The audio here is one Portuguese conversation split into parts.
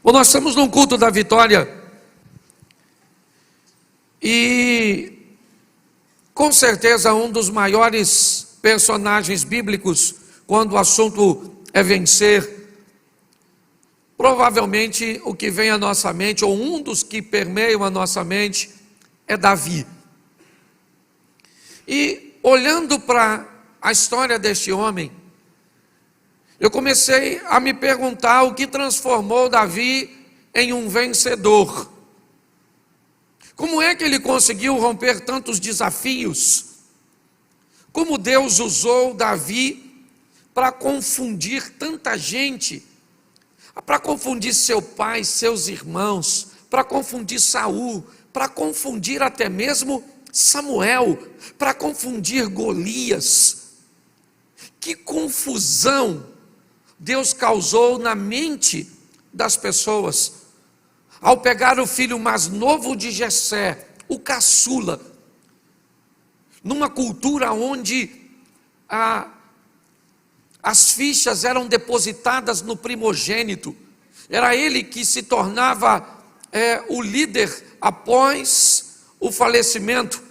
Bom, nós estamos num culto da vitória e com certeza um dos maiores personagens bíblicos quando o assunto é vencer, provavelmente o que vem à nossa mente, ou um dos que permeiam a nossa mente, é Davi. E olhando para a história deste homem, eu comecei a me perguntar o que transformou Davi em um vencedor. Como é que ele conseguiu romper tantos desafios? Como Deus usou Davi para confundir tanta gente, para confundir seu pai, seus irmãos, para confundir Saul, para confundir até mesmo Samuel, para confundir Golias. Que confusão Deus causou na mente das pessoas ao pegar o filho mais novo de Jessé, o caçula, numa cultura onde as fichas eram depositadas no primogênito. Era ele que se tornava o líder após o falecimento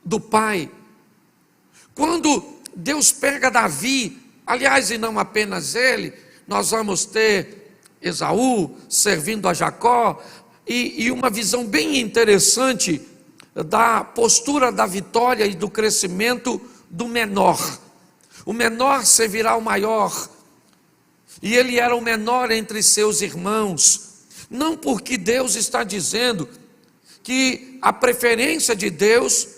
do pai. Quando Deus pega Davi, aliás, e não apenas ele, nós vamos ter Esaú servindo a Jacó, e uma visão bem interessante da postura da vitória e do crescimento do menor. O menor servirá ao maior, e ele era o menor entre seus irmãos, não porque Deus está dizendo que a preferência de Deus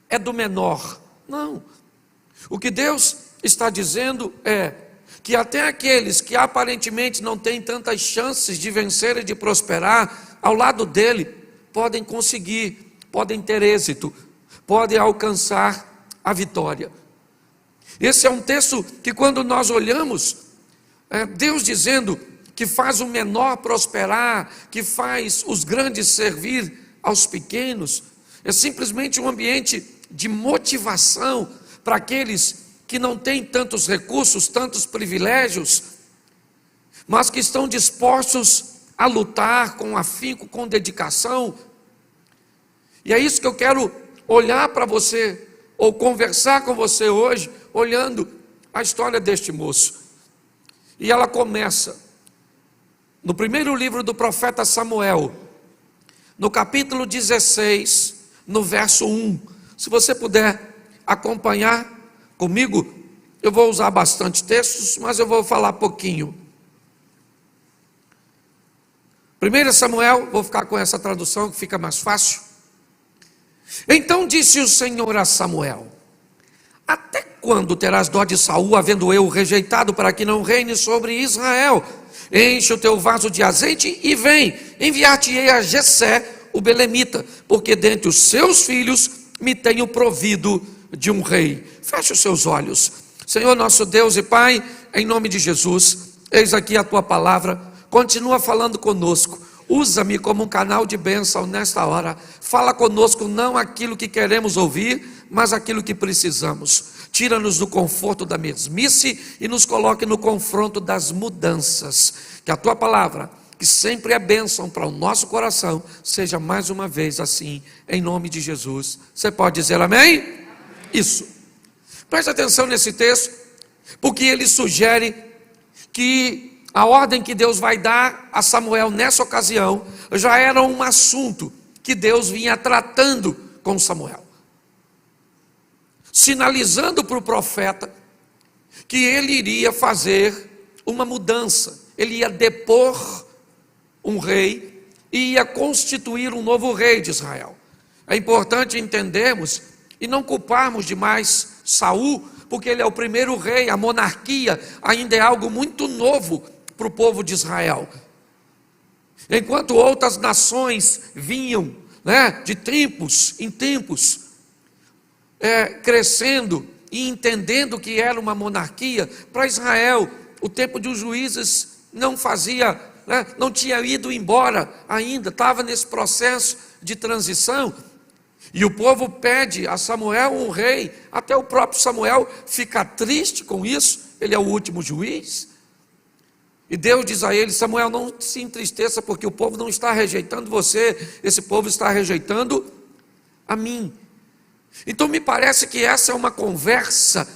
é do menor, não. O que Deus está dizendo é que até aqueles que aparentemente não têm tantas chances de vencer e de prosperar, ao lado dele, podem conseguir, podem ter êxito, podem alcançar a vitória. Esse é um texto que quando nós olhamos, Deus dizendo que faz o menor prosperar, que faz os grandes servir aos pequenos, é simplesmente um ambiente de motivação para aqueles que não têm tantos recursos, tantos privilégios, mas que estão dispostos a lutar com afinco, com dedicação. E é isso que eu quero olhar para você, ou conversar com você hoje, olhando a história deste moço. E ela começa no primeiro livro do profeta Samuel, no capítulo 16, no verso 1. Se você puder acompanhar comigo, eu vou usar bastante textos, mas eu vou falar pouquinho. 1 Samuel, vou ficar com essa tradução que fica mais fácil. Então disse o Senhor a Samuel: até quando terás dó de Saul, havendo eu rejeitado, para que não reine sobre Israel? Enche o teu vaso de azeite e vem, enviar-te-ei a Jessé, o belemita, porque dentre os seus filhos me tenho provido de um rei. Feche os seus olhos. Senhor nosso Deus e Pai, em nome de Jesus, eis aqui a tua palavra, continua falando conosco. Usa-me como um canal de bênção nesta hora. Fala conosco não aquilo que queremos ouvir, mas aquilo que precisamos. Tira-nos do conforto da mesmice e nos coloque no confronto das mudanças. Que a tua palavra, que sempre é bênção para o nosso coração, seja mais uma vez assim, em nome de Jesus. Você pode dizer amém? Amém. Isso. Preste atenção nesse texto, porque ele sugere que a ordem que Deus vai dar a Samuel nessa ocasião já era um assunto que Deus vinha tratando com Samuel, sinalizando para o profeta que ele iria fazer uma mudança, ele ia depor um rei e ia constituir um novo rei de Israel. É importante entendermos e não culparmos demais Saul, porque ele é o primeiro rei, a monarquia ainda é algo muito novo para o povo de Israel. Enquanto outras nações vinham, de tempos em tempos, crescendo e entendendo que era uma monarquia, para Israel, o tempo dos juízes não fazia, não tinha ido embora ainda, estava nesse processo de transição, e o povo pede a Samuel um rei, até o próprio Samuel fica triste com isso, ele é o último juiz. E Deus diz a ele: Samuel, não se entristeça, porque o povo não está rejeitando você, esse povo está rejeitando a mim. Então me parece que essa é uma conversa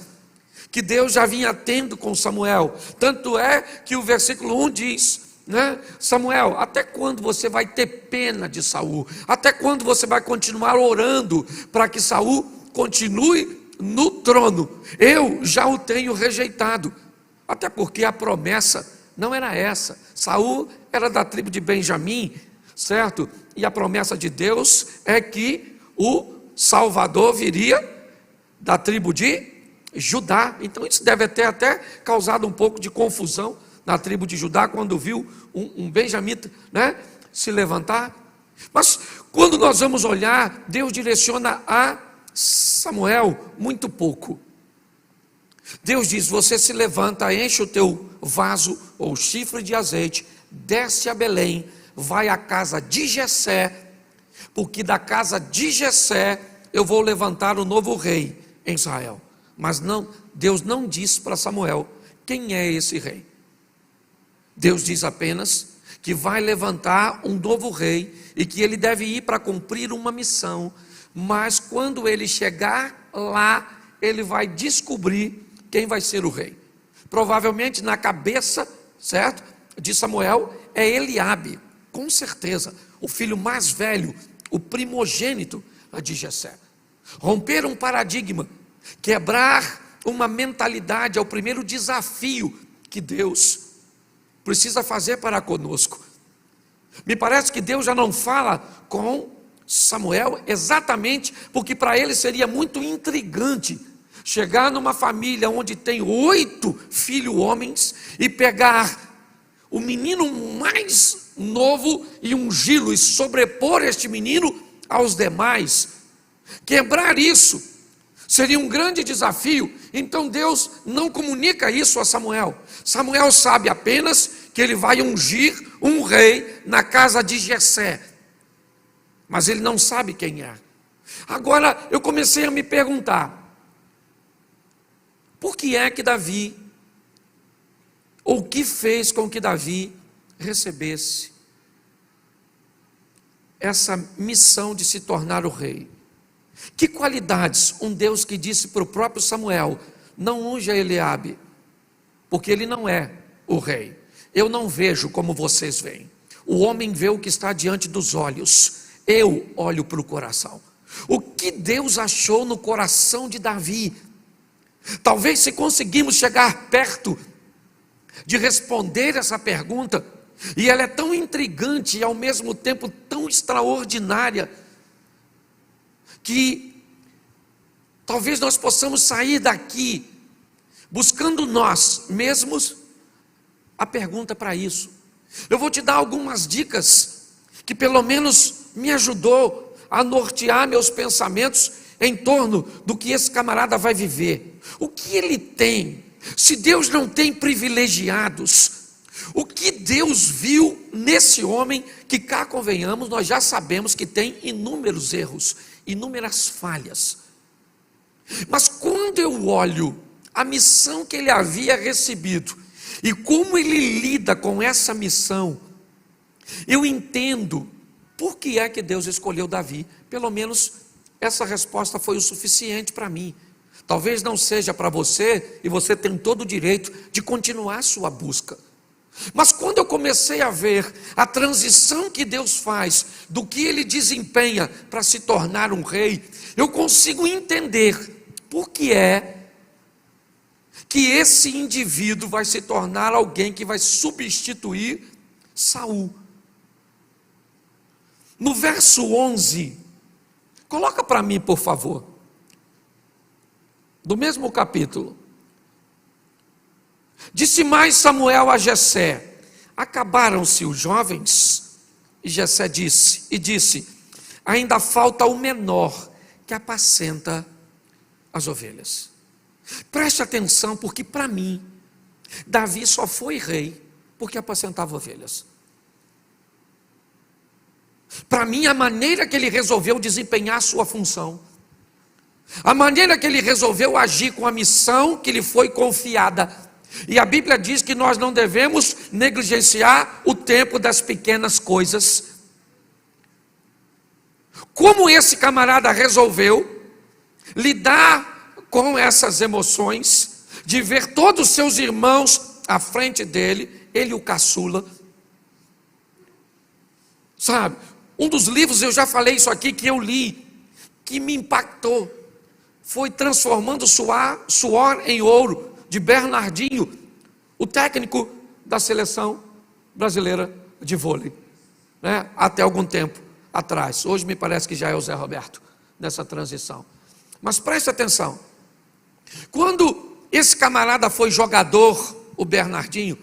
que Deus já vinha tendo com Samuel. Tanto é que o versículo 1 diz, né? Samuel, até quando você vai ter pena de Saul? Até quando você vai continuar orando para que Saul continue no trono? Eu já o tenho rejeitado. Até porque a promessa não era essa. Saul era da tribo de Benjamim, certo? E a promessa de Deus é que o Salvador viria da tribo de Judá. Então isso deve ter até causado um pouco de confusão na tribo de Judá, quando viu um benjamita, né, se levantar. Mas quando nós vamos olhar, Deus direciona a Samuel muito pouco. Deus diz: você se levanta, enche o teu vaso ou chifre de azeite, desce a Belém, vai à casa de Jessé, porque da casa de Jessé eu vou levantar o novo rei em Israel. Mas não, Deus não diz para Samuel quem é esse rei. Deus diz apenas que vai levantar um novo rei e que ele deve ir para cumprir uma missão. Mas quando ele chegar lá, ele vai descobrir quem vai ser o rei. Provavelmente na cabeça, certo, de Samuel é Eliabe, com certeza, o filho mais velho, o primogênito de Jessé. Romper um paradigma, quebrar uma mentalidade é o primeiro desafio que Deus precisa fazer para conosco. Me parece que Deus já não fala com Samuel exatamente porque para ele seria muito intrigante chegar numa família onde tem 8 filhos homens e pegar o menino mais novo e ungí-lo e sobrepor este menino aos demais. Quebrar isso seria um grande desafio. Então Deus não comunica isso a Samuel. Samuel sabe apenas que ele vai ungir um rei na casa de Jessé, mas ele não sabe quem é. Agora eu comecei a me perguntar: por que é que Davi, ou o que fez com que Davi recebesse essa missão de se tornar o rei? Que qualidades um Deus que disse para o próprio Samuel: não unja Eliabe, porque ele não é o rei. Eu não vejo como vocês veem. O homem vê o que está diante dos olhos, eu olho para o coração. O que Deus achou no coração de Davi? Talvez, se conseguirmos chegar perto de responder essa pergunta, e ela é tão intrigante e ao mesmo tempo tão extraordinária, que talvez nós possamos sair daqui buscando nós mesmos a pergunta para isso. Eu vou te dar algumas dicas que pelo menos me ajudou a nortear meus pensamentos em torno do que esse camarada vai viver. O que ele tem? Se Deus não tem privilegiados, o que Deus viu nesse homem que, cá convenhamos, nós já sabemos que tem inúmeros erros, inúmeras falhas. Mas quando eu olho a missão que ele havia recebido e como ele lida com essa missão, eu entendo por que é que Deus escolheu Davi. Pelo menos essa resposta foi o suficiente para mim. Talvez não seja para você, e você tem todo o direito de continuar a sua busca. Mas quando eu comecei a ver a transição que Deus faz do que ele desempenha para se tornar um rei, eu consigo entender por que é que esse indivíduo vai se tornar alguém que vai substituir Saul. No verso 11, coloca para mim, por favor, do mesmo capítulo. Disse mais Samuel a Jessé: acabaram-se os jovens? E Jessé disse: ainda falta o menor que apacenta as ovelhas. Preste atenção, porque para mim Davi só foi rei porque apacentava ovelhas. Para mim, a maneira que ele resolveu desempenhar a sua função, a maneira que ele resolveu agir com a missão que lhe foi confiada, E a Bíblia diz que nós não devemos negligenciar o tempo das pequenas coisas. Como esse camarada resolveu lidar com essas emoções, de ver todos os seus irmãos à frente dele, ele o caçula. Sabe, um dos livros, eu já falei isso aqui, que eu li, que me impactou, foi Transformando Suor em Ouro, de Bernardinho, o técnico da seleção brasileira de vôlei, né? Até algum tempo atrás. Hoje me parece que já é o Zé Roberto, nessa transição. Mas preste atenção, quando esse camarada foi jogador, o Bernardinho,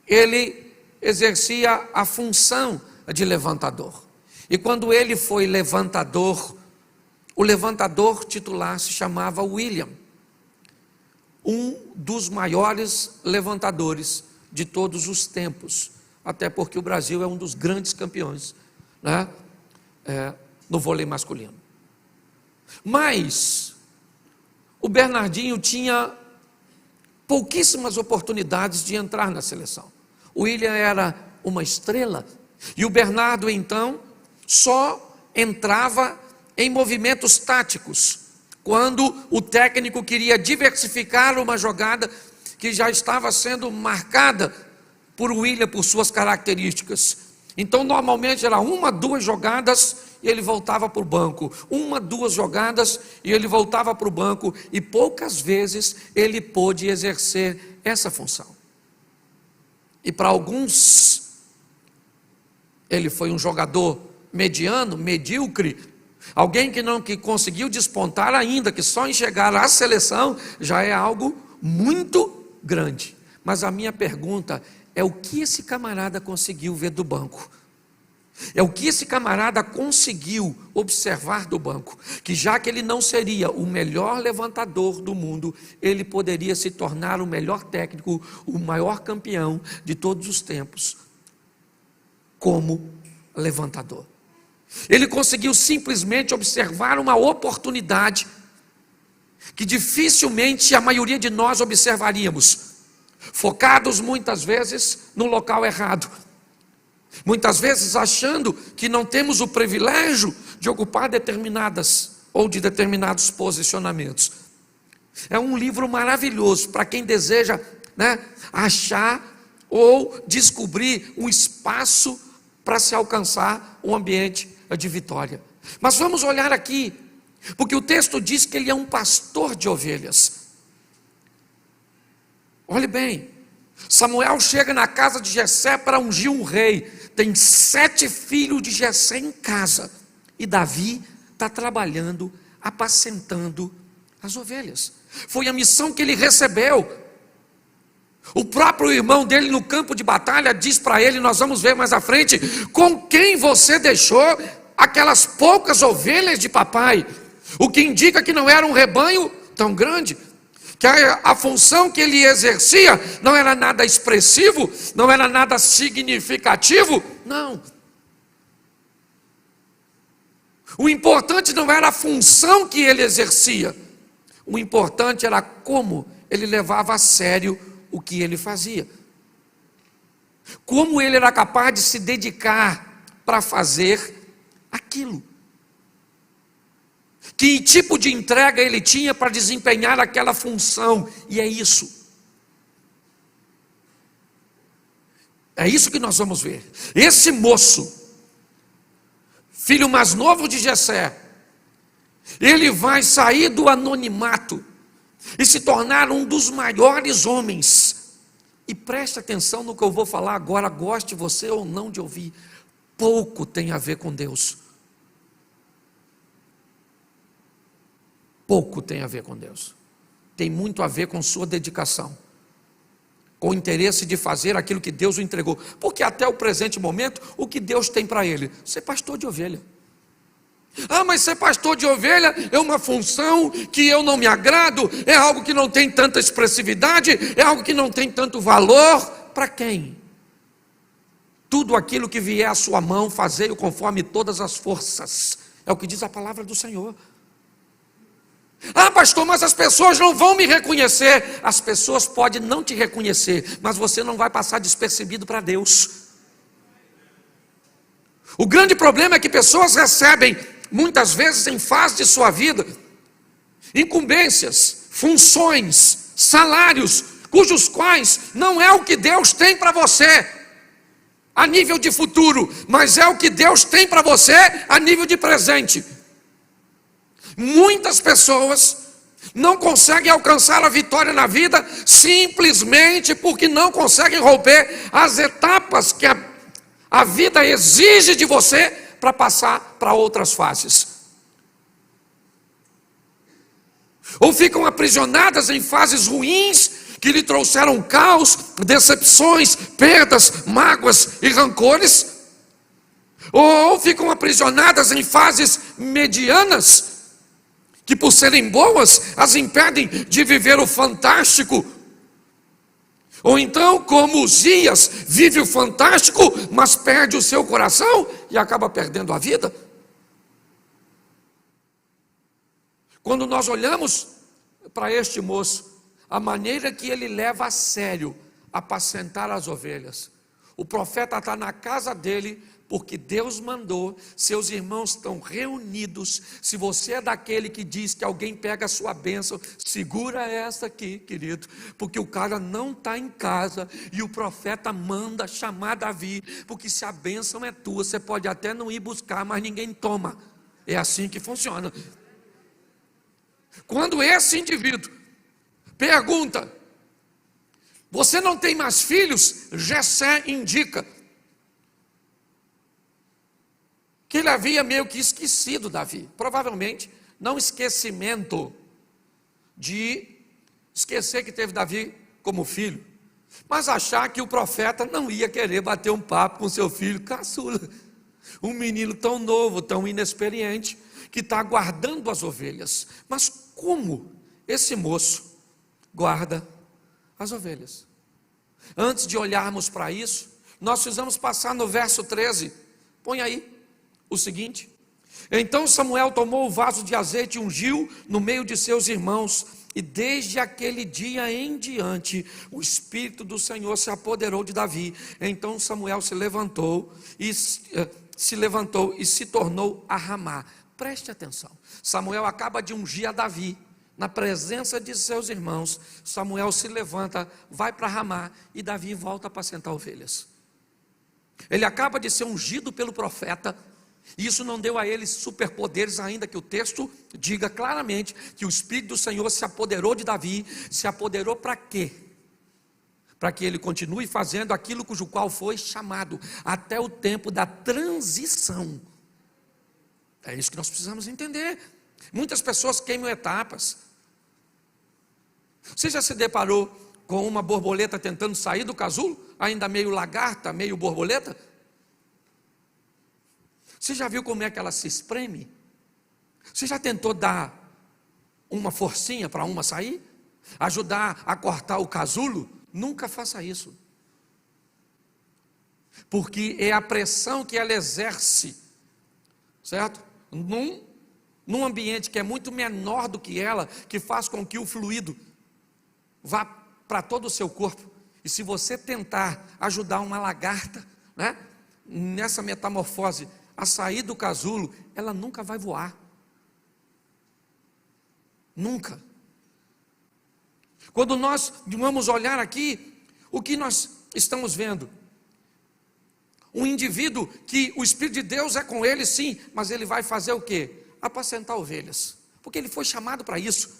ele exercia a função de levantador. E quando ele foi levantador, o levantador titular se chamava William, um dos maiores levantadores de todos os tempos, até porque o Brasil é um dos grandes campeões, né? No vôlei masculino. Mas o Bernardinho tinha pouquíssimas oportunidades de entrar na seleção. O William era uma estrela e o Bernardo então só entrava em movimentos táticos, quando o técnico queria diversificar uma jogada que já estava sendo marcada por William, por suas características. Então normalmente era 1, 2 jogadas e ele voltava para o banco, 1, 2 jogadas e ele voltava para o banco, e poucas vezes ele pôde exercer essa função. E para alguns, ele foi um jogador mediano, medíocre, alguém que conseguiu despontar ainda, que só em chegar à seleção já é algo muito grande. Mas a minha pergunta é: o que esse camarada conseguiu ver do banco? É o que esse camarada conseguiu observar do banco, que já que ele não seria o melhor levantador do mundo, ele poderia se tornar o melhor técnico, o maior campeão de todos os tempos, como levantador. Ele conseguiu simplesmente observar uma oportunidade que dificilmente a maioria de nós observaríamos, focados muitas vezes no local errado, muitas vezes achando que não temos o privilégio de ocupar determinadas ou de determinados posicionamentos. É um livro maravilhoso para quem deseja, né, achar ou descobrir um espaço para se alcançar um ambiente de vitória. Mas vamos olhar aqui, porque o texto diz que ele é um pastor de ovelhas. Olhe bem, Samuel chega na casa de Jessé para ungir um rei. Tem 7 filhos de Jessé em casa, e Davi está trabalhando, apacentando as ovelhas. Foi a missão que ele recebeu. O próprio irmão dele no campo de batalha diz para ele, nós vamos ver mais à frente, com quem você deixou aquelas poucas ovelhas de papai, o que indica que não era um rebanho tão grande, que a função que ele exercia não era nada expressivo, não era nada significativo, não. O importante não era a função que ele exercia, o importante era como ele levava a sério o que ele fazia, como ele era capaz de se dedicar para fazer aquilo. Que tipo de entrega ele tinha para desempenhar aquela função, e é isso. É isso que nós vamos ver. Esse moço, filho mais novo de Jessé, ele vai sair do anonimato e se tornar um dos maiores homens. E preste atenção no que eu vou falar agora, goste você ou não de ouvir, pouco tem a ver com Deus. Pouco tem a ver com Deus. Tem muito a ver com sua dedicação, com o interesse de fazer aquilo que Deus o entregou. Porque até o presente momento, o que Deus tem para ele? Ser pastor de ovelha. Ah, mas ser pastor de ovelha é uma função que eu não me agrado, é algo que não tem tanta expressividade, é algo que não tem tanto valor. Para quem? Tudo aquilo que vier à sua mão, fazei-o conforme todas as forças. É o que diz a palavra do Senhor. Ah, pastor, mas as pessoas não vão me reconhecer. As pessoas podem não te reconhecer, mas você não vai passar despercebido para Deus. O grande problema é que pessoas recebem, muitas vezes em fase de sua vida, incumbências, funções, salários, cujos quais não é o que Deus tem para você a nível de futuro, mas é o que Deus tem para você a nível de presente. Muitas pessoas não conseguem alcançar a vitória na vida simplesmente porque não conseguem romper as etapas que a vida exige de você para passar para outras fases. Ou ficam aprisionadas em fases ruins que lhe trouxeram caos, decepções, perdas, mágoas e rancores. Ou ficam aprisionadas em fases medianas que, por serem boas, as impedem de viver o fantástico. Ou então, como Uzias, vive o fantástico, mas perde o seu coração e acaba perdendo a vida. Quando nós olhamos para este moço, a maneira que ele leva a sério apacentar as ovelhas, o profeta está na casa dele, porque Deus mandou, seus irmãos estão reunidos. Se você é daquele que diz que alguém pega a sua bênção, segura essa aqui, querido, porque o cara não está em casa e o profeta manda chamar Davi, porque se a bênção é tua, você pode até não ir buscar, mas ninguém toma. É assim que funciona. Quando esse indivíduo pergunta: você não tem mais filhos? Jessé indica que ele havia meio que esquecido Davi. Provavelmente, não esquecimento de esquecer que teve Davi como filho, mas achar que o profeta não ia querer bater um papo com seu filho caçula. Um menino tão novo, tão inexperiente, que está guardando as ovelhas. Mas como esse moço guarda as ovelhas? Antes de olharmos para isso, nós precisamos passar no verso 13. Põe aí o seguinte: então Samuel tomou o vaso de azeite e ungiu no meio de seus irmãos, e desde aquele dia em diante o Espírito do Senhor se apoderou de Davi. Então Samuel se levantou e se tornou a Ramá. Preste atenção, Samuel acaba de ungir a Davi na presença de seus irmãos. Samuel se levanta, vai para Ramá, e Davi volta a apacentar ovelhas. Ele acaba de ser ungido pelo profeta, e isso não deu a ele superpoderes, ainda que o texto diga claramente que o Espírito do Senhor se apoderou de Davi. Se apoderou para quê? Para que ele continue fazendo aquilo cujo qual foi chamado, até o tempo da transição. É isso que nós precisamos entender. Muitas pessoas queimam etapas. Você já se deparou com uma borboleta tentando sair do casulo? Ainda meio lagarta, meio borboleta? Você já viu como é que ela se espreme? Você já tentou dar uma forcinha para uma sair? Ajudar a cortar o casulo? Nunca faça isso. Porque é a pressão que ela exerce, certo? Num ambiente que é muito menor do que ela, que faz com que o fluido vá para todo o seu corpo. E se você tentar ajudar uma lagarta, né, nessa metamorfose, a sair do casulo, ela nunca vai voar. Nunca. Quando nós vamos olhar aqui, o que nós estamos vendo? Um indivíduo que o Espírito de Deus é com ele, sim, mas ele vai fazer o quê? Apacentar ovelhas, porque ele foi chamado para isso.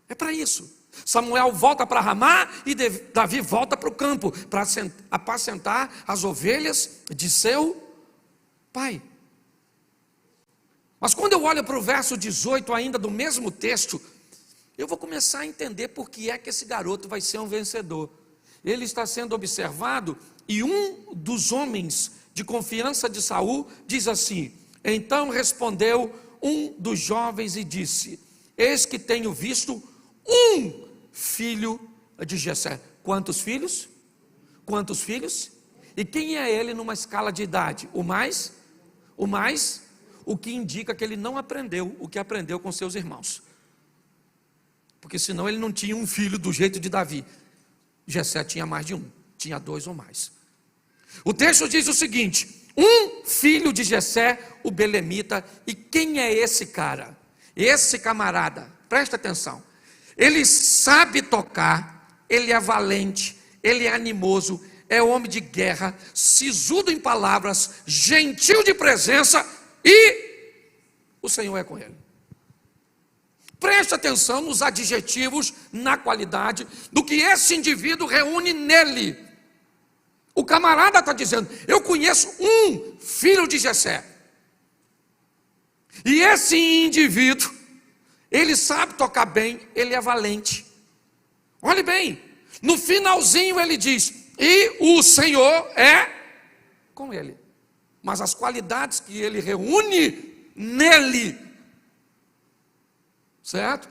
É para isso. Samuel volta para Ramá e Davi volta para o campo para apacentar as ovelhas de seu pai. Mas quando eu olho para o verso 18 ainda do mesmo texto, eu vou começar a entender por que é que esse garoto vai ser um vencedor. Ele está sendo observado e um dos homens de confiança de Saul diz assim: então respondeu um dos jovens e disse: eis que tenho visto um filho de Jessé. Quantos filhos? Quantos filhos? E quem é ele numa escala de idade? O mais? o que indica que ele não aprendeu o que aprendeu com seus irmãos. Porque senão ele não tinha um filho do jeito de Davi. Jessé tinha mais de um, tinha 2 ou mais. O texto diz o seguinte: um filho de Jessé, o belemita. E quem é esse cara? Esse camarada, presta atenção, ele sabe tocar, ele é valente, ele é animoso, é homem de guerra, sisudo em palavras, gentil de presença, e o Senhor é com ele. Preste atenção nos adjetivos, na qualidade do que esse indivíduo reúne nele. O camarada está dizendo: eu conheço um filho de Jessé. E esse indivíduo, ele sabe tocar bem, ele é valente. Olhe bem, no finalzinho ele diz: e o Senhor é com ele. Mas as qualidades que ele reúne nele, certo?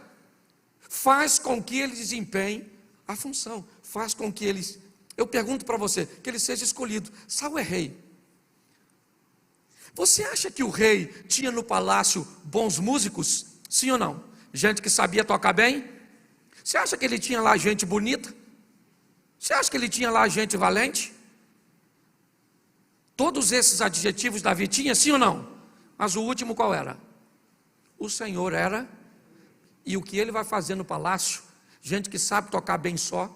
Faz com que ele desempenhe a função, faz com que ele, eu pergunto para você, que ele seja escolhido. Saul é rei. Você acha que o rei tinha no palácio bons músicos? Sim ou não? Gente que sabia tocar bem? Você acha que ele tinha lá gente bonita? Você acha que ele tinha lá gente valente? Todos esses adjetivos Davi tinha, sim ou não? Mas o último qual era? O Senhor era. E o que ele vai fazer no palácio? Gente que sabe tocar bem só.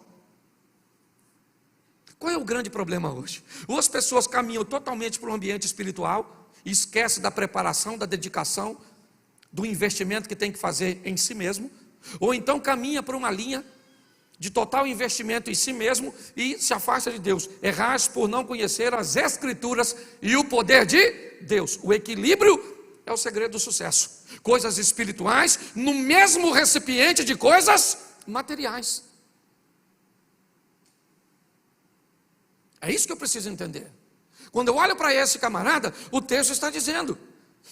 Qual é o grande problema hoje? Ou as pessoas caminham totalmente para o ambiente espiritual e esquecem da preparação, da dedicação, do investimento que tem que fazer em si mesmo, ou então caminha para uma linha de total investimento em si mesmo e se afasta de Deus. Errais por não conhecer as Escrituras e o poder de Deus. O equilíbrio é o segredo do sucesso. Coisas espirituais no mesmo recipiente de coisas materiais. É isso que eu preciso entender. Quando eu olho para esse camarada, o texto está dizendo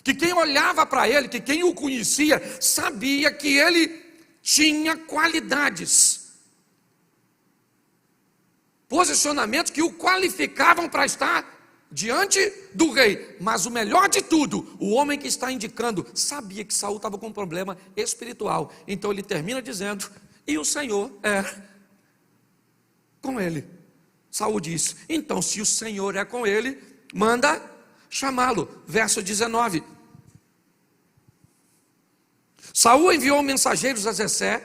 que quem olhava para ele, que quem o conhecia, sabia que ele tinha qualidades, posicionamentos que o qualificavam para estar diante do rei. Mas o melhor de tudo, o homem que está indicando sabia que Saul estava com um problema espiritual. Então ele termina dizendo: e o Senhor é com ele. Saul disse: então, se o Senhor é com ele, manda chamá-lo. Verso 19. Saul enviou mensageiros a Jessé,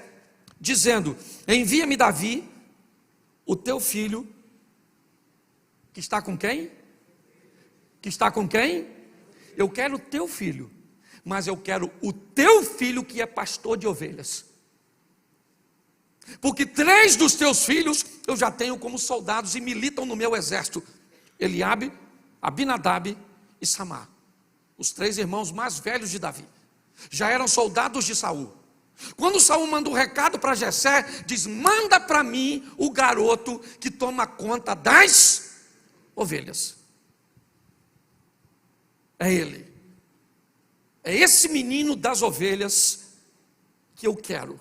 dizendo: envia-me Davi, o teu filho, que está com quem? Que está com quem? Eu quero o teu filho, mas eu quero o teu filho que é pastor de ovelhas. Porque 3 dos teus filhos eu já tenho como soldados e militam no meu exército: Eliabe, Abinadab e Samar. Os 3 irmãos mais velhos de Davi já eram soldados de Saul. Quando Saul manda um recado para Jessé, diz: manda para mim o garoto que toma conta das ovelhas. É ele. É esse menino das ovelhas que eu quero.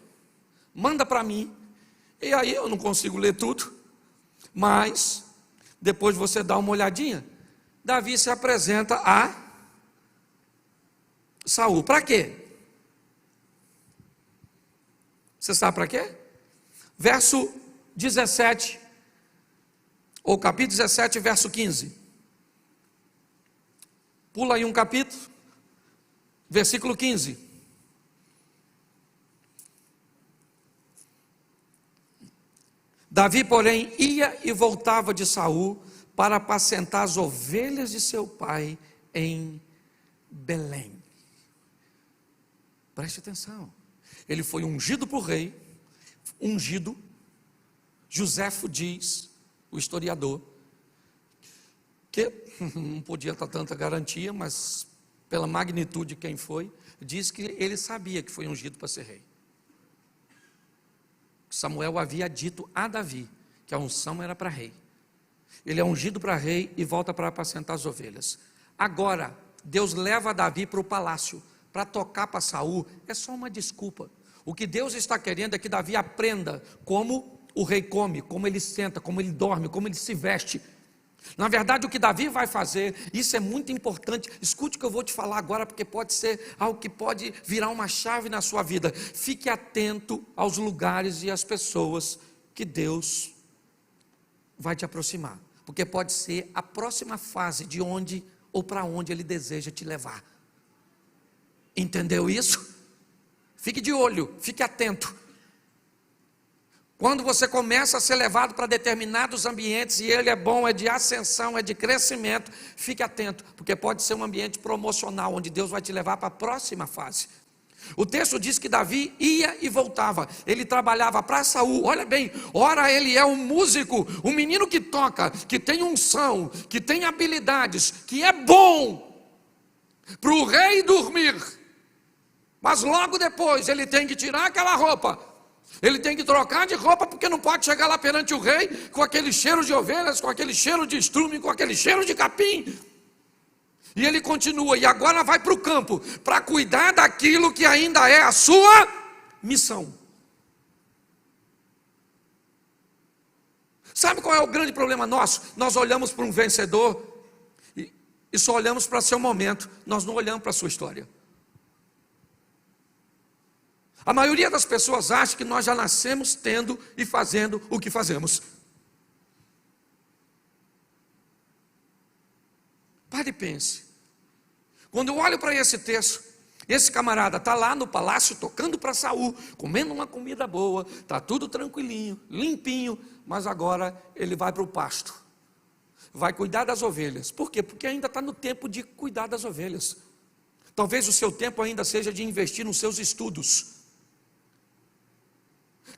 Manda para mim. E aí eu não consigo ler tudo, mas depois você dá uma olhadinha. Davi se apresenta a Saul. Para quê? Você sabe para quê? Verso 17, ou capítulo 17, verso 15. Pula aí um capítulo, versículo 15. Davi, porém, ia e voltava de Saul para apacentar as ovelhas de seu pai em Belém. Preste atenção. Ele foi ungido por rei, ungido. Joséfo diz, o historiador, que não podia dar tanta garantia, mas pela magnitude de quem foi, diz que ele sabia que foi ungido para ser rei. Samuel havia dito a Davi que a unção era para rei. Ele é ungido para rei e volta para apacentar as ovelhas. Agora, Deus leva Davi para o palácio, para tocar para Saul. É só uma desculpa. O que Deus está querendo é que Davi aprenda como o rei come, como ele senta, como ele dorme, como ele se veste. Na verdade, o que Davi vai fazer, isso é muito importante. Escute o que eu vou te falar agora, porque pode ser algo que pode virar uma chave na sua vida. Fique atento aos lugares e às pessoas que Deus vai te aproximar, porque pode ser a próxima fase de onde ou para onde Ele deseja te levar. Entendeu isso? Fique de olho, fique atento. Quando você começa a ser levado para determinados ambientes, e ele é bom, é de ascensão, é de crescimento, fique atento, porque pode ser um ambiente promocional, onde Deus vai te levar para a próxima fase. O texto diz que Davi ia e voltava, ele trabalhava para Saul. Olha bem, ora ele é um músico, um menino que toca, que tem unção, que tem habilidades, que é bom para o rei dormir, mas logo depois ele tem que tirar aquela roupa, ele tem que trocar de roupa, porque não pode chegar lá perante o rei com aquele cheiro de ovelhas, com aquele cheiro de estrume, com aquele cheiro de capim. E ele continua, e agora vai para o campo, para cuidar daquilo que ainda é a sua missão. Sabe qual é o grande problema nosso? Nós olhamos para um vencedor e só olhamos para seu momento, nós não olhamos para a sua história. A maioria das pessoas acha que nós já nascemos tendo e fazendo o que fazemos. Pare e pense. Quando eu olho para esse texto, esse camarada está lá no palácio tocando para Saul, comendo uma comida boa, está tudo tranquilinho, limpinho, mas agora ele vai para o pasto, vai cuidar das ovelhas. Por quê? Porque ainda está no tempo de cuidar das ovelhas. Talvez o seu tempo ainda seja de investir nos seus estudos.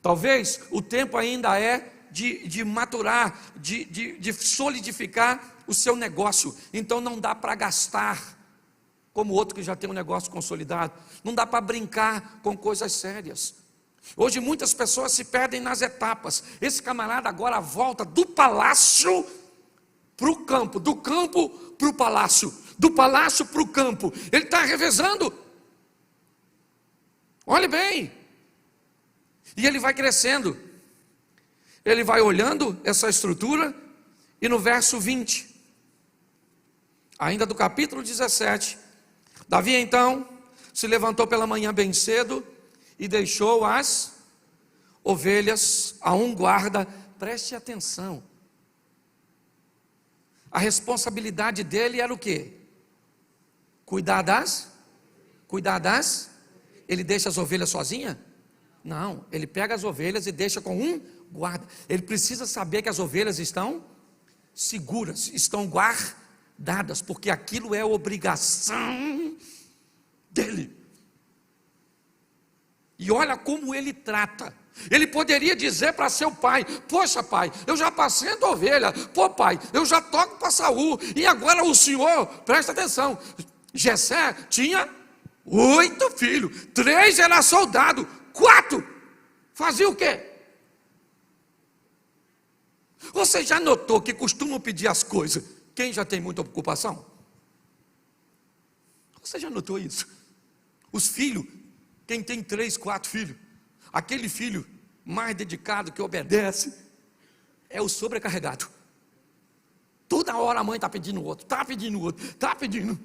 Talvez o tempo ainda é de maturar, de solidificar o seu negócio. Então não dá para gastar como outro que já tem um negócio consolidado. Não dá para brincar com coisas sérias. Hoje muitas pessoas se perdem nas etapas. Esse camarada agora volta do palácio para o campo, do campo para o palácio, do palácio para o campo. Ele está revezando. Olhe bem. E ele vai crescendo, ele vai olhando essa estrutura, e no verso 20, ainda do capítulo 17, Davi então se levantou pela manhã bem cedo, e deixou as ovelhas a um guarda. Preste atenção, a responsabilidade dele era o quê? Cuidar das? Ele deixa as ovelhas sozinhas? Não, ele pega as ovelhas e deixa com um guarda. Ele precisa saber que as ovelhas estão seguras, estão guardadas, porque aquilo é obrigação dele. E olha como ele trata. Ele poderia dizer para seu pai: poxa pai, eu já passei a ovelha. Pô pai, eu já toco para Saul. E agora o senhor, presta atenção, Jessé tinha 8 filhos, 3 era soldado, 4 fazia o quê? Você já notou que costumam pedir as coisas quem já tem muita ocupação? Você já notou isso? Os filhos, quem tem 3, 4 filhos, aquele filho mais dedicado que obedece é o sobrecarregado. Toda hora a mãe está pedindo outro, está pedindo.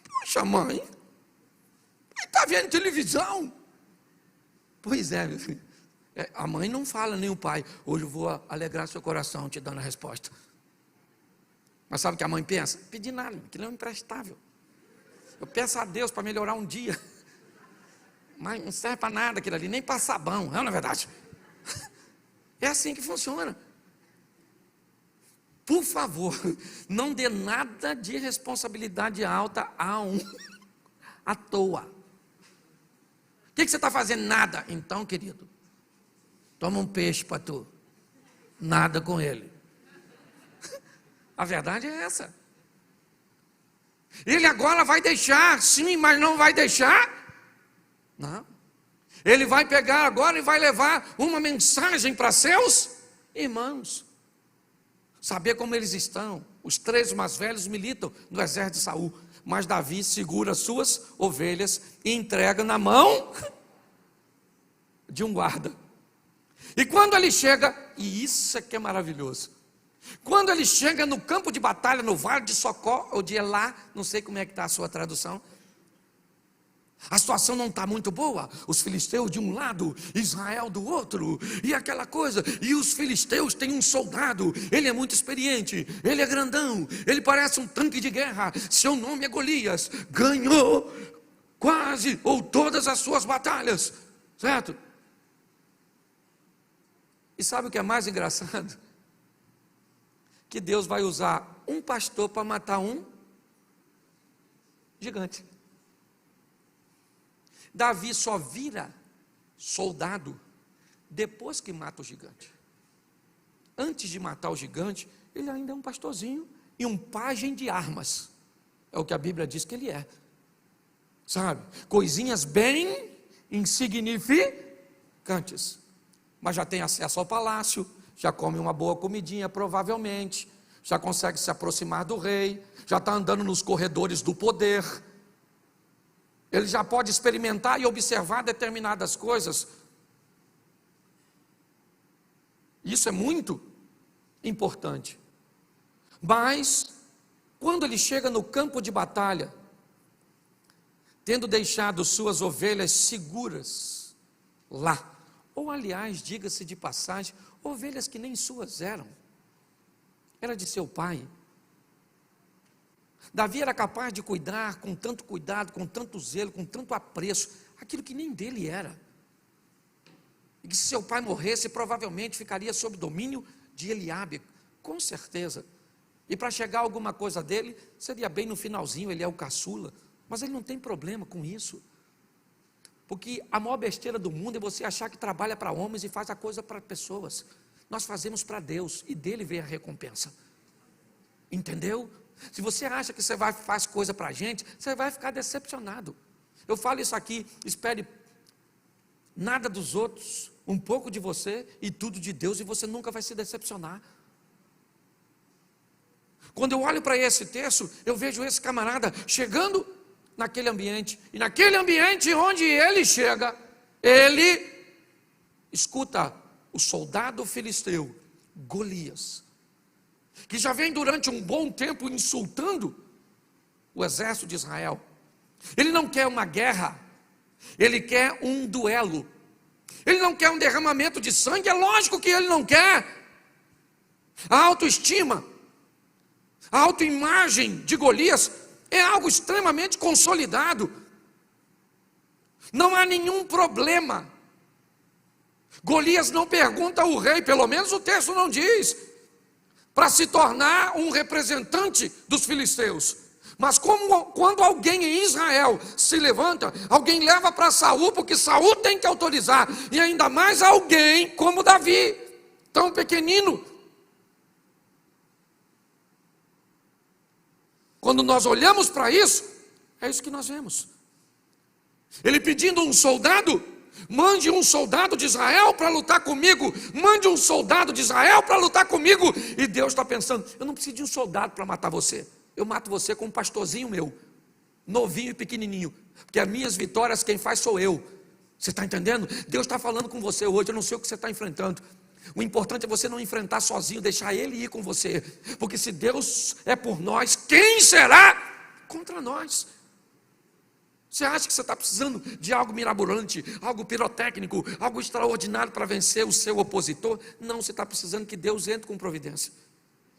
Poxa mãe, está vendo televisão? Pois é, meu filho. A mãe não fala, nem o pai: hoje eu vou alegrar seu coração te dando a resposta. Mas sabe o que a mãe pensa? Pedir nada, aquilo é imprestável. Eu peço a Deus para melhorar um dia, mas não serve para nada aquilo ali, nem para sabão, não é verdade? É assim que funciona. Por favor, não dê nada de responsabilidade alta à toa. O que você está fazendo? Nada. Então, querido, toma um peixe para tu. Nada com ele. A verdade é essa. Ele agora vai deixar, sim, mas não vai deixar? Não. Ele vai pegar agora e vai levar uma mensagem para seus irmãos. Saber como eles estão. Os 3 mais velhos militam no exército de Saul. Mas Davi segura suas ovelhas e entrega na mão de um guarda. E quando ele chega, e isso é que é maravilhoso, Quando ele chega no campo de batalha, no vale de Socó, ou de Elá, não sei como é que está a sua tradução, a situação não está muito boa, os filisteus de um lado, Israel do outro, e aquela coisa, e os filisteus têm um soldado, ele é muito experiente, ele é grandão, ele parece um tanque de guerra, seu nome é Golias, ganhou quase ou todas as suas batalhas, certo? E sabe o que é mais engraçado? Que Deus vai usar um pastor para matar um gigante. Davi só vira soldado depois que mata o gigante. Antes de matar o gigante, ele ainda é um pastorzinho e um pajem de armas. É o que a Bíblia diz que ele é. Sabe? Coisinhas bem insignificantes. Mas já tem acesso ao palácio, já come uma boa comidinha provavelmente, já consegue se aproximar do rei, já está andando nos corredores do poder. Ele já pode experimentar e observar determinadas coisas. Isso é muito importante. Mas, quando ele chega no campo de batalha, tendo deixado suas ovelhas seguras lá, ou aliás, diga-se de passagem, ovelhas que nem suas eram, era de seu pai. Davi era capaz de cuidar com tanto cuidado, com tanto zelo, com tanto apreço, aquilo que nem dele era. E que se seu pai morresse, provavelmente ficaria sob domínio de Eliabe, com certeza. E para chegar alguma coisa dele, seria bem no finalzinho, ele é o caçula. Mas ele não tem problema com isso. Porque a maior besteira do mundo é você achar que trabalha para homens e faz a coisa para pessoas. Nós fazemos para Deus e dele vem a recompensa. Entendeu? Se você acha que você faz coisa para a gente, você vai ficar decepcionado. Eu falo isso aqui, espere nada dos outros, um pouco de você e tudo de Deus, e você nunca vai se decepcionar. Quando eu olho para esse texto, eu vejo esse camarada chegando naquele ambiente, e naquele ambiente onde ele chega, ele escuta o soldado filisteu, Golias, que já vem durante um bom tempo insultando o exército de Israel. Ele não quer uma guerra, ele quer um duelo, ele não quer um derramamento de sangue, é lógico que ele não quer. A autoestima, a autoimagem de Golias é algo extremamente consolidado, não há nenhum problema. Golias não pergunta ao rei, pelo menos o texto não diz, para se tornar um representante dos filisteus. Mas quando alguém em Israel se levanta, alguém leva para Saul, porque Saul tem que autorizar, e ainda mais alguém como Davi, tão pequenino. Quando nós olhamos para isso, é isso que nós vemos. Ele pedindo um soldado, mande um soldado de Israel para lutar comigo, mande um soldado de Israel para lutar comigo, e Deus está pensando, eu não preciso de um soldado para matar você, eu mato você com um pastorzinho meu, novinho e pequenininho, porque as minhas vitórias quem faz sou eu. Você está entendendo? Deus está falando com você hoje, eu não sei o que você está enfrentando. O importante é você não enfrentar sozinho, deixar Ele ir com você, porque se Deus é por nós, quem será contra nós? Você acha que você está precisando de algo mirabolante, algo pirotécnico, algo extraordinário para vencer o seu opositor? Não, você está precisando que Deus entre com providência.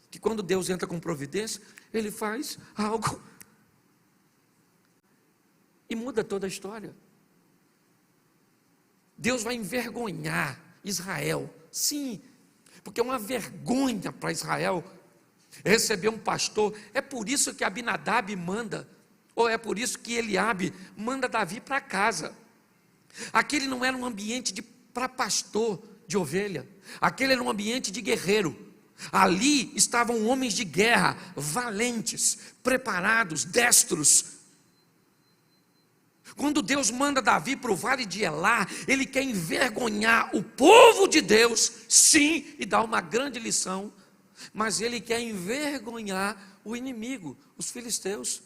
Que quando Deus entra com providência, Ele faz algo e muda toda a história. Deus vai envergonhar Israel, sim, porque é uma vergonha para Israel receber um pastor. É por isso que Abinadab manda, ou é por isso que Eliabe manda Davi para casa. Aquele não era um ambiente para pastor de ovelha, aquele era um ambiente de guerreiro. Ali estavam homens de guerra, valentes, preparados, destros. Quando Deus manda Davi para o vale de Elá, Ele quer envergonhar o povo de Deus, sim, e dar uma grande lição, mas Ele quer envergonhar o inimigo, os filisteus,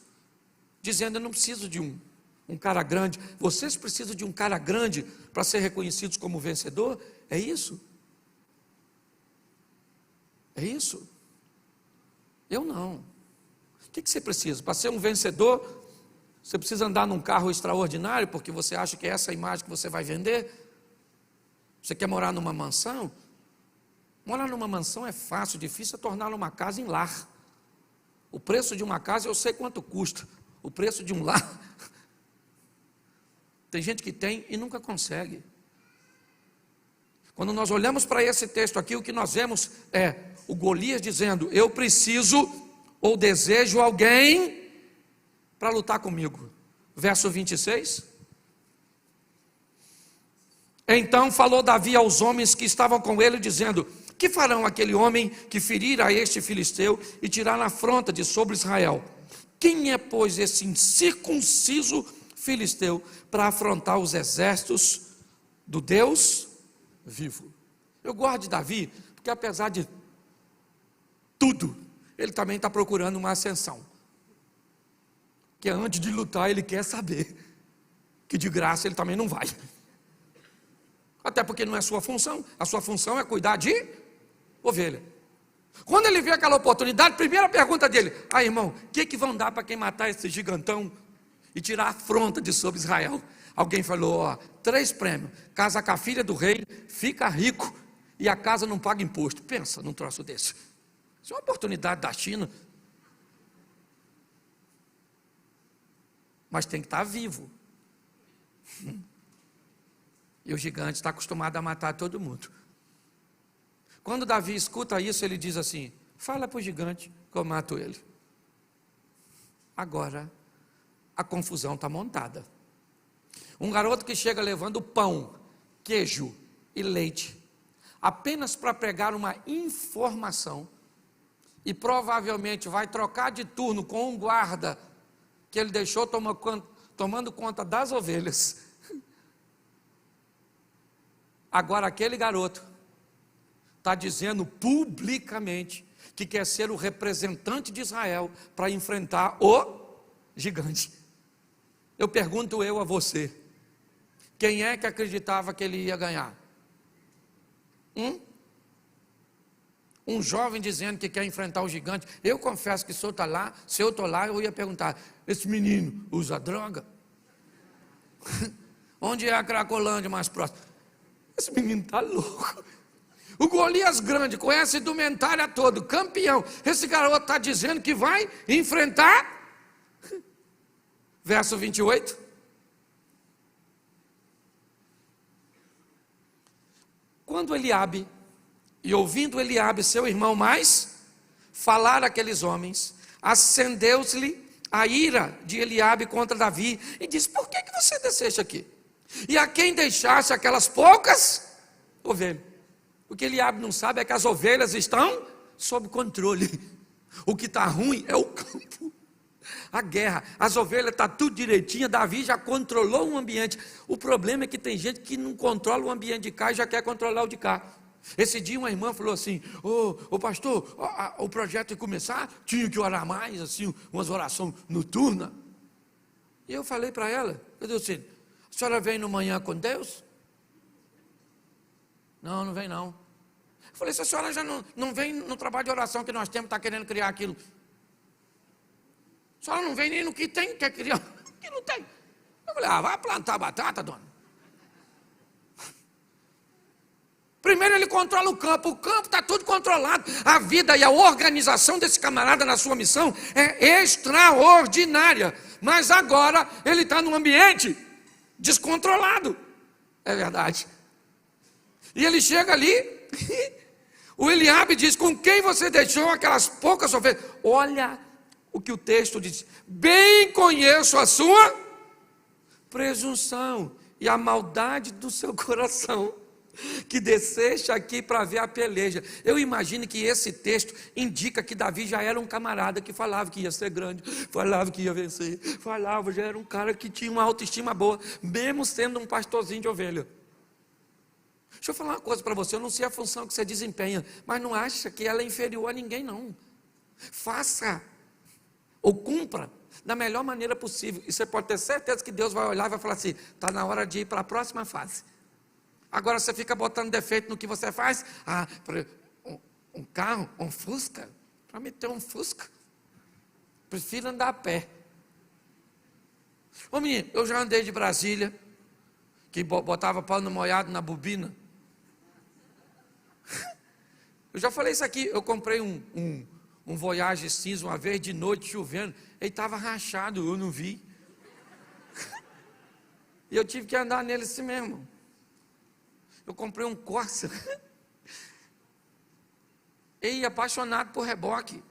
dizendo, eu não preciso de um cara grande, vocês precisam de um cara grande para ser reconhecidos como vencedor? É isso? É isso? Eu não. O que você precisa? Para ser um vencedor, você precisa andar num carro extraordinário, porque você acha que é essa a imagem que você vai vender? Você quer morar numa mansão? Morar numa mansão é fácil, difícil é torná-la uma casa em lar. O preço de uma casa eu sei quanto custa. O preço de um lar, tem gente que tem e nunca consegue. Quando nós olhamos para esse texto aqui, o que nós vemos é o Golias dizendo: eu preciso ou desejo alguém para lutar comigo. Verso 26. Então falou Davi aos homens que estavam com ele, dizendo: que farão aquele homem que ferir a este filisteu e tirar a afronta de sobre Israel? Quem é, pois, esse incircunciso filisteu para afrontar os exércitos do Deus vivo? Eu gosto de Davi, porque apesar de tudo, ele também está procurando uma ascensão. Que antes de lutar ele quer saber que de graça ele também não vai. Até porque não é sua função. A sua função é cuidar de ovelha. Quando ele vê aquela oportunidade, primeira pergunta dele: irmão, o que vão dar para quem matar esse gigantão e tirar a afronta de sobre Israel? Alguém falou: 3 prêmios, casa com a filha do rei, fica rico e a casa não paga imposto. Pensa num troço desse. Isso é uma oportunidade da China. Mas tem que estar vivo. E o gigante está acostumado a matar todo mundo. Quando Davi escuta isso, ele diz assim: fala para o gigante que eu mato ele. Agora, a confusão está montada. Um garoto que chega levando pão, queijo e leite, apenas para pregar uma informação, e provavelmente vai trocar de turno com um guarda que ele deixou tomando conta das ovelhas. Agora aquele garoto está dizendo publicamente que quer ser o representante de Israel para enfrentar o gigante. Eu pergunto a você: quem é que acreditava que ele ia ganhar? Um jovem dizendo que quer enfrentar o gigante. Eu confesso que se eu estou lá, eu ia perguntar: esse menino usa droga? Onde é a Cracolândia mais próxima? Esse menino está louco. O Golias grande, com essa indumentária toda, campeão. Esse garoto está dizendo que vai enfrentar. Verso 28. Quando Eliabe, e ouvindo Eliabe, seu irmão mais, falar aqueles homens, acendeu-se-lhe a ira de Eliabe contra Davi, e disse: por que você desceste aqui? E a quem deixaste aquelas poucas ovelhas? O que Eliabe não sabe é que as ovelhas estão sob controle. O que está ruim é o campo, a guerra. As ovelhas estão tudo direitinho. Davi já controlou o ambiente. O problema é que tem gente que não controla o ambiente de cá e já quer controlar o de cá. Esse dia uma irmã falou assim: ô pastor, o projeto ia começar, tinha que orar mais, assim, umas orações noturnas. E eu falei para ela, eu disse assim: a senhora vem no manhã com Deus? Não vem não. Eu falei: se a senhora já não vem no trabalho de oração que nós temos, está querendo criar aquilo. A senhora não vem nem no que tem, quer criar, que não tem. Eu falei: vai plantar batata, dona. Primeiro ele controla o campo está tudo controlado. A vida e a organização desse camarada na sua missão é extraordinária. Mas agora ele está num ambiente descontrolado. É verdade. E ele chega ali, o Eliabe diz: com quem você deixou aquelas poucas ovelhas? Olha o que o texto diz: bem conheço a sua presunção e a maldade do seu coração, que desceste aqui para ver a peleja. Eu imagino que esse texto indica que Davi já era um camarada que falava que ia ser grande, falava que ia vencer, já era um cara que tinha uma autoestima boa, mesmo sendo um pastorzinho de ovelha. Deixa eu falar uma coisa para você: eu não sei a função que você desempenha, mas não acha que ela é inferior a ninguém, não. Faça ou cumpra da melhor maneira possível, e você pode ter certeza que Deus vai olhar e vai falar assim: está na hora de ir para a próxima fase. Agora você fica botando defeito no que você faz. Um carro, um Fusca, Para me ter um Fusca, prefiro andar a pé. Ô menino, eu já andei de Brasília, que botava pano molhado na bobina. Eu já falei isso aqui, eu comprei um Voyage cinza uma vez de noite chovendo, ele estava rachado, eu não vi. E eu tive que andar nele assim mesmo. Eu comprei um Corsa. E apaixonado por reboque.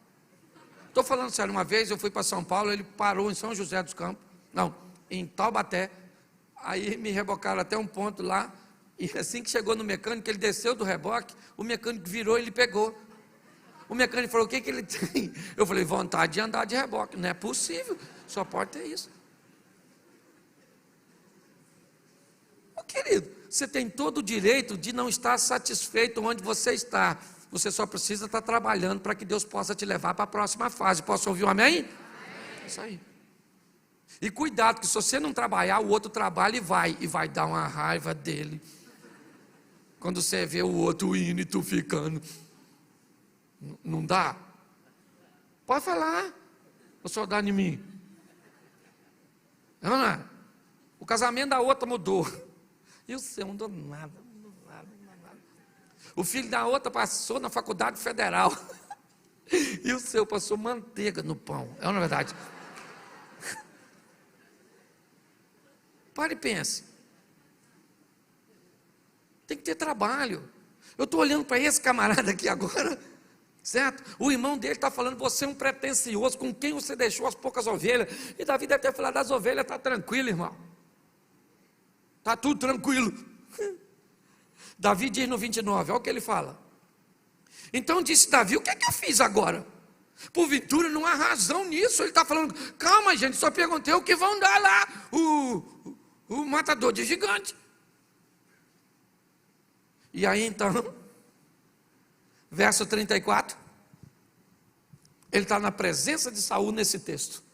Estou falando sério, uma vez eu fui para São Paulo, ele parou em São José dos Campos, não, em Taubaté. Aí me rebocaram até um ponto lá, e assim que chegou no mecânico, ele desceu do reboque, o mecânico virou e ele pegou. O mecânico falou, o que ele tem? Eu falei, vontade de andar de reboque. Não é possível, só pode ter isso. Ô querido, você tem todo o direito de não estar satisfeito onde você está. Você só precisa estar trabalhando para que Deus possa te levar para a próxima fase. Posso ouvir um amém? Amém. É isso aí. E cuidado, que se você não trabalhar, o outro trabalha e vai dar uma raiva dele. Quando você vê o outro indo e tu ficando. Não dá? Pode falar. Ou só dá em mim? Não é? O casamento da outra mudou. E o seu não mudou nada. O filho da outra passou na faculdade federal. E o seu passou manteiga no pão. É uma verdade. Pare e pense. Tem que ter trabalho. Eu estou olhando para esse camarada aqui agora, certo? O irmão dele está falando, você é um pretensioso, com quem você deixou as poucas ovelhas. E Davi deve ter falado, das ovelhas está tranquilo, irmão. Está tudo tranquilo. Davi diz no 29, olha o que ele fala. Então disse Davi, o que é que eu fiz agora? Porventura não há razão nisso. Ele está falando, calma gente, só perguntei o que vão dar lá, o matador de gigante. E aí então, verso 34, ele está na presença de Saul nesse texto.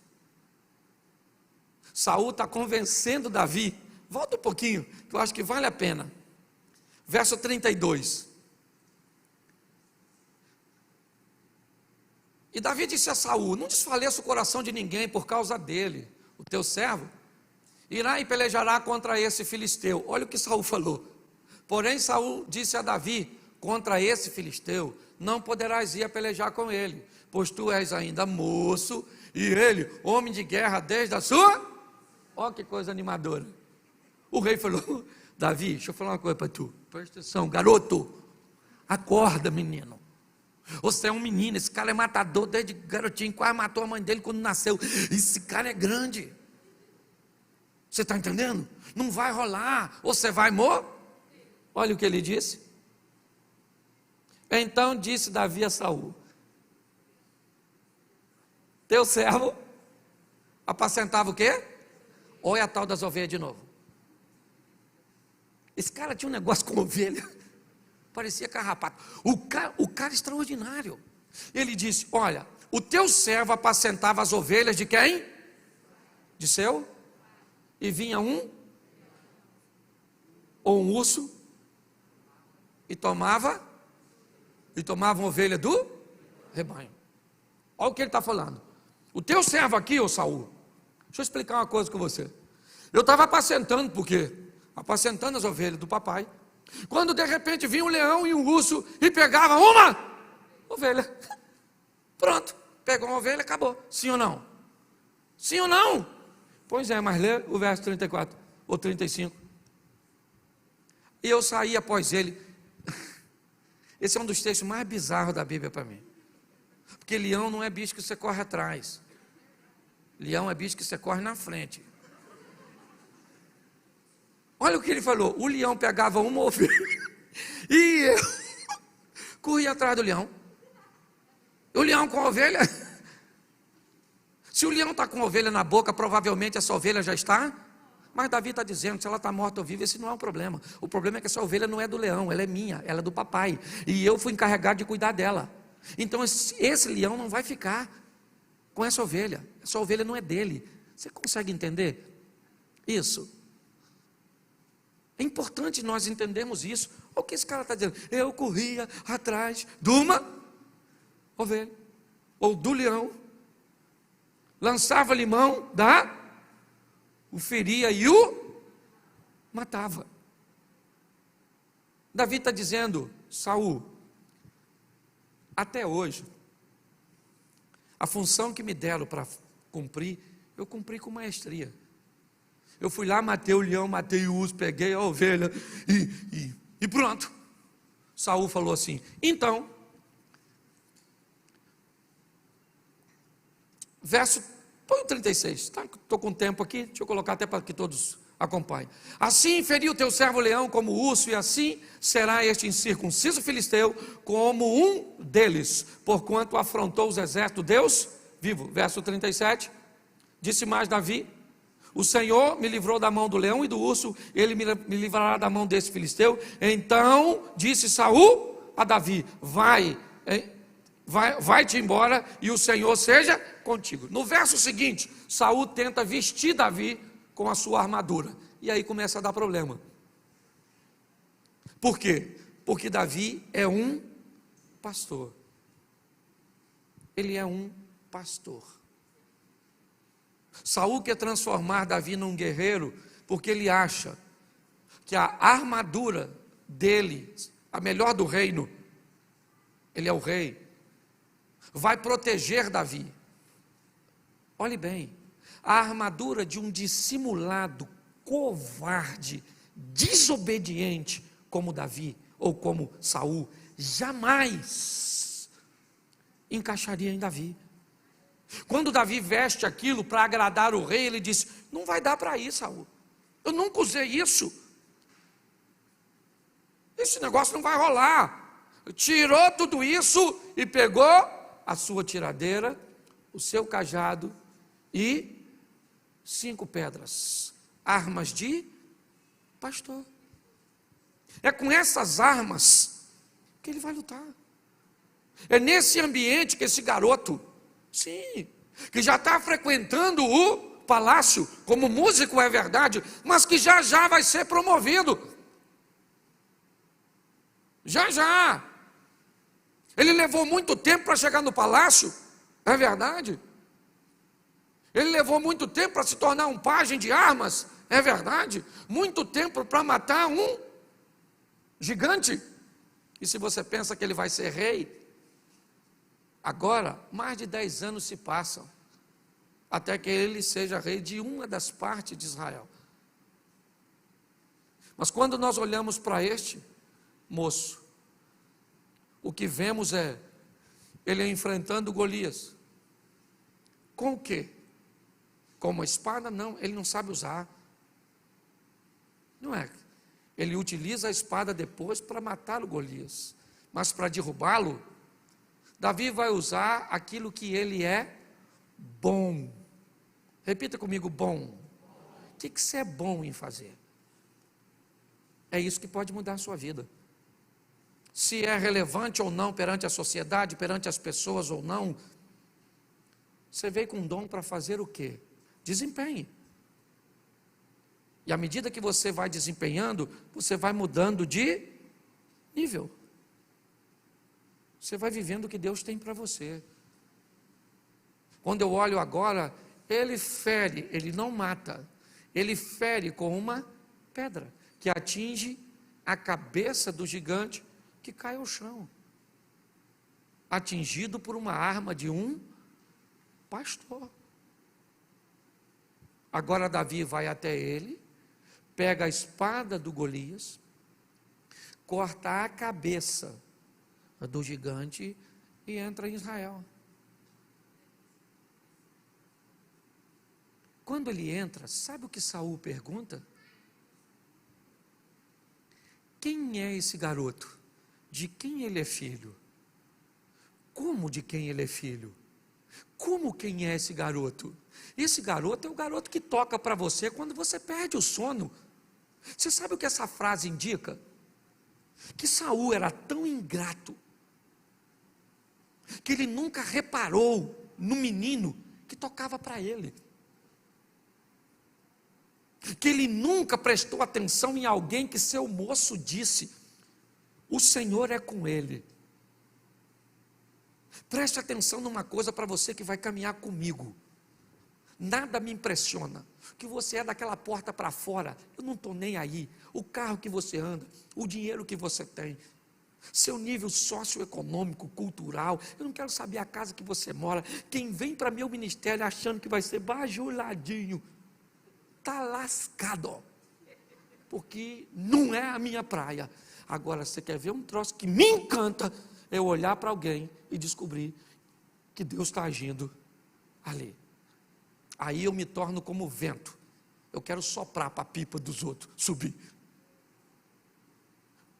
Saul está convencendo Davi, volta um pouquinho, que eu acho que vale a pena. Verso 32. E Davi disse a Saul, não desfaleça o coração de ninguém por causa dele, o teu servo irá e pelejará contra esse filisteu. Olha o que Saul falou. Porém Saul disse a Davi, contra esse filisteu não poderás ir a pelejar com ele, pois tu és ainda moço, e ele, homem de guerra desde a sua... Olha que coisa animadora. O rei falou, Davi, deixa eu falar uma coisa para tu, presta atenção, garoto, acorda menino, você é um menino, esse cara é matador desde garotinho, quase matou a mãe dele quando nasceu, esse cara é grande, você está entendendo? Não vai rolar, você vai morrer. Olha o que ele disse. Então disse Davi a Saul, teu servo apacentava o quê? Olha a tal das ovelhas de novo. Esse cara tinha um negócio com ovelha, parecia carrapato. O cara extraordinário. Ele disse, olha, o teu servo apacentava as ovelhas de quem? De seu? E vinha ou um urso, e tomava uma ovelha do rebanho. Olha o que ele está falando. O teu servo aqui, ô Saul, deixa eu explicar uma coisa com você. Eu estava apacentando, por quê? Apacentando as ovelhas do papai, quando de repente vinha um leão e um urso e pegava uma ovelha. Pronto, pegou uma ovelha, acabou. Sim ou não? Sim ou não? Pois é, mas lê o verso 34 ou 35. E eu saí após ele. Esse é um dos textos mais bizarros da Bíblia para mim, porque leão não é bicho que você corre atrás, leão é bicho que você corre na frente. Olha o que ele falou, o leão pegava uma ovelha e eu corria atrás do leão. O leão com a ovelha, se o leão está com a ovelha na boca, provavelmente essa ovelha já está, mas Davi está dizendo, se ela está morta ou viva, esse não é um problema. O problema é que essa ovelha não é do leão, ela é minha, ela é do papai, e eu fui encarregado de cuidar dela. Então esse leão não vai ficar com essa ovelha não é dele. Você consegue entender isso? É importante nós entendermos isso. Olha o que esse cara está dizendo, eu corria atrás de uma ovelha. ou do leão, lançava-lhe mão o feria e o matava. Davi está dizendo: Saul, até hoje, a função que me deram para cumprir, eu cumpri com maestria. Eu fui lá, matei o leão, matei o urso, peguei a ovelha e pronto. Saul falou assim: então, põe o 36, tá? Estou com tempo aqui, deixa eu colocar até para que todos acompanhem. Assim feriu o teu servo leão como urso, e assim será este incircunciso filisteu como um deles, porquanto afrontou os exércitos de Deus vivo. Verso 37, disse mais Davi: o Senhor me livrou da mão do leão e do urso, ele me livrará da mão desse filisteu. Então disse Saul a Davi: vai-te embora e o Senhor seja contigo. No verso seguinte, Saul tenta vestir Davi com a sua armadura, e aí começa a dar problema. Por quê? Porque Davi é um pastor. Ele é um pastor. Saul quer transformar Davi num guerreiro, porque ele acha que a armadura dele, a melhor do reino, ele é o rei, vai proteger Davi. Olhe bem, a armadura de um dissimulado, covarde, desobediente como Davi ou como Saul, jamais encaixaria em Davi. Quando Davi veste aquilo para agradar o rei, ele diz: não vai dar para ir, Saul, eu nunca usei isso, esse negócio não vai rolar. Tirou tudo isso e pegou a sua tiradeira, o seu cajado e 5 pedras, armas de pastor. É com essas armas que ele vai lutar. É nesse ambiente que esse garoto, sim, que já está frequentando o palácio, como músico é verdade, mas que já já vai ser promovido. Já. Ele levou muito tempo para chegar no palácio, é verdade. Ele levou muito tempo para se tornar um pajem de armas, é verdade. Muito tempo para matar um gigante. E se você pensa que ele vai ser rei, agora mais de 10 anos se passam, até que ele seja rei de uma das partes de Israel. Mas quando nós olhamos para este moço, o que vemos é ele enfrentando Golias. Com o quê? Com uma espada? Não, ele não sabe usar. Não é. Ele utiliza a espada depois para matar o Golias, mas para derrubá-lo, Davi vai usar aquilo que ele é bom. Repita comigo: bom. O que você é bom em fazer? É isso que pode mudar a sua vida. Se é relevante ou não perante a sociedade, perante as pessoas ou não, você veio com um dom para fazer o quê? Desempenhe. E à medida que você vai desempenhando, você vai mudando de nível. Você vai vivendo o que Deus tem para você. Quando eu olho agora, ele fere, ele não mata. Ele fere com uma pedra que atinge a cabeça do gigante, que cai ao chão, atingido por uma arma de um pastor. Agora Davi vai até ele, pega a espada do Golias, corta a cabeça do gigante e entra em Israel. Quando ele entra, sabe o que Saul pergunta? Quem é esse garoto? De quem ele é filho? Como de quem ele é filho? Como quem é esse garoto? Esse garoto é o garoto que toca para você quando você perde o sono. Você sabe o que essa frase indica? Que Saul era tão ingrato, que ele nunca reparou no menino que tocava para ele. Que ele nunca prestou atenção em alguém que seu moço disse: o Senhor é com ele. Preste atenção numa coisa para você que vai caminhar comigo. Nada me impressiona. Que você é daquela porta para fora, eu não estou nem aí. O carro que você anda, o dinheiro que você tem, seu nível socioeconômico, cultural, eu não quero saber a casa que você mora. Quem vem para meu ministério achando que vai ser bajuladinho, está lascado, porque não é a minha praia. Agora, você quer ver um troço que me encanta, é eu olhar para alguém e descobrir que Deus está agindo ali. Aí eu me torno como vento. Eu quero soprar para a pipa dos outros subir.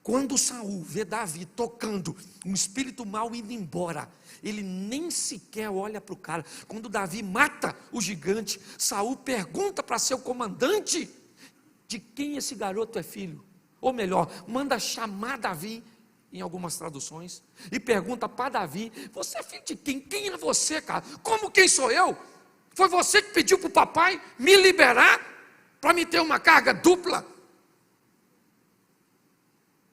Quando Saul vê Davi tocando, um espírito mau indo embora, ele nem sequer olha para o cara. Quando Davi mata o gigante, Saul pergunta para seu comandante de quem esse garoto é filho. Ou melhor, manda chamar Davi, em algumas traduções, e pergunta para Davi: você é filho de quem? Quem é você, cara? Como quem sou eu? Foi você que pediu para o papai me liberar para me ter uma carga dupla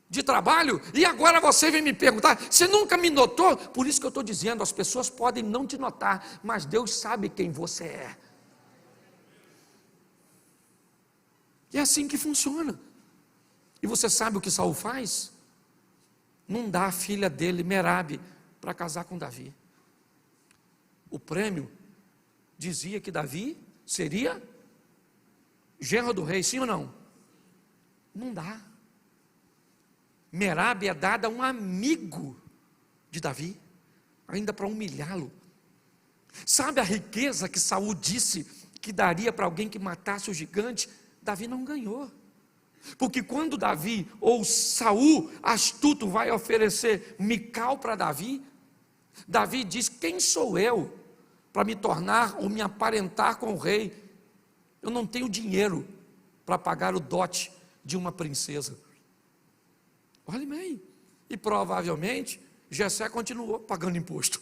de trabalho? E agora você vem me perguntar, você nunca me notou? Por isso que eu estou dizendo, as pessoas podem não te notar, mas Deus sabe quem você é. E é assim que funciona. E você sabe o que Saul faz? Não dá a filha dele, Merabe, para casar com Davi. O prêmio dizia que Davi seria genro do rei, sim ou não? Não dá. Merabe é dada a um amigo de Davi, ainda para humilhá-lo. Sabe a riqueza que Saul disse que daria para alguém que matasse o gigante? Davi não ganhou. Porque quando Davi, ou Saul, astuto, vai oferecer Mical para Davi, Davi diz: quem sou eu para me tornar ou me aparentar com o rei? Eu não tenho dinheiro para pagar o dote de uma princesa. Olhe bem. E provavelmente Jessé continuou pagando imposto.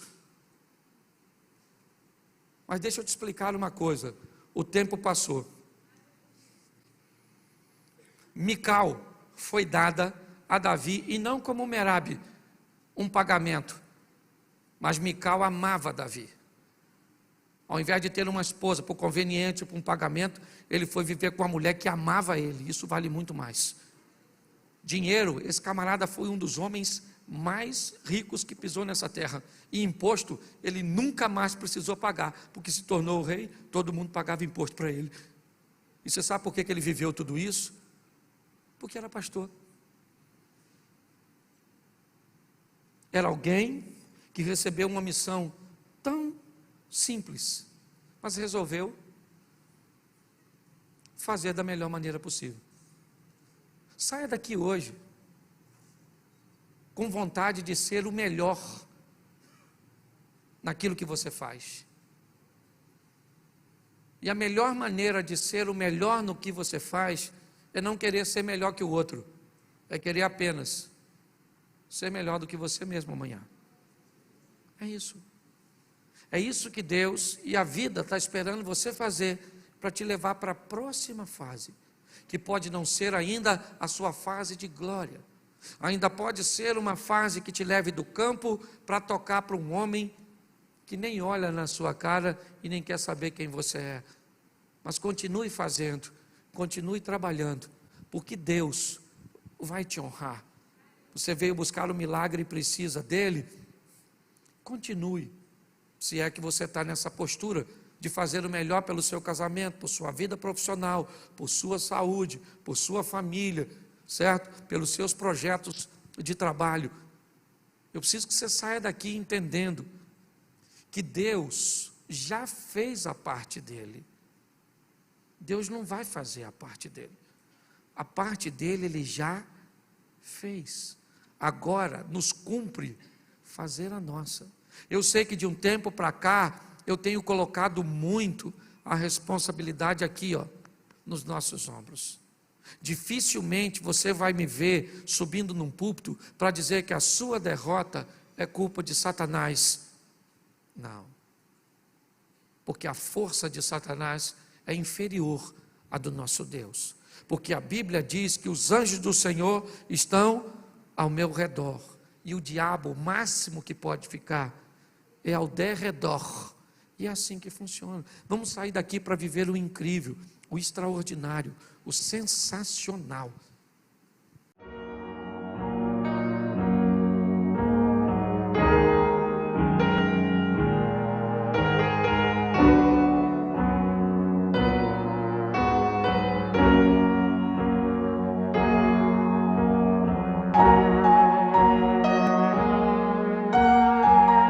Mas deixa eu te explicar uma coisa. O tempo passou. Mical foi dada a Davi, e não como Merabe, um pagamento. Mas Mical amava Davi. Ao invés de ter uma esposa por conveniente, por um pagamento, ele foi viver com uma mulher que amava ele. Isso vale muito mais. Dinheiro, esse camarada foi um dos homens mais ricos que pisou nessa terra. E imposto, ele nunca mais precisou pagar, porque se tornou o rei, todo mundo pagava imposto para ele. E você sabe por que ele viveu tudo isso? Porque era pastor. Era alguém que recebeu uma missão tão simples, mas resolveu fazer da melhor maneira possível. Saia daqui hoje com vontade de ser o melhor naquilo que você faz. E a melhor maneira de ser o melhor no que você faz é não querer ser melhor que o outro, é querer apenas ser melhor do que você mesmo amanhã. É isso. É isso que Deus e a vida está esperando você fazer para te levar para a próxima fase, que pode não ser ainda a sua fase de glória, ainda pode ser uma fase que te leve do campo para tocar para um homem que nem olha na sua cara e nem quer saber quem você é. Mas continue fazendo, continue trabalhando, porque Deus vai te honrar. Você veio buscar o milagre e precisa dele? Continue, se é que você está nessa postura de fazer o melhor pelo seu casamento, por sua vida profissional, por sua saúde, por sua família, certo? Pelos seus projetos de trabalho. Eu preciso que você saia daqui entendendo que Deus já fez a parte dele. Deus não vai fazer a parte dele. A parte dele ele já fez. Agora nos cumpre fazer a nossa. Eu sei que de um tempo para cá eu tenho colocado muito a responsabilidade aqui, nos nossos ombros. Dificilmente você vai me ver subindo num púlpito para dizer que a sua derrota é culpa de Satanás. Não. Porque a força de Satanás é inferior à do nosso Deus. Porque a Bíblia diz que os anjos do Senhor estão ao meu redor. E o diabo, o máximo que pode ficar, é ao derredor. E é assim que funciona. Vamos sair daqui para viver o incrível, o extraordinário, o sensacional.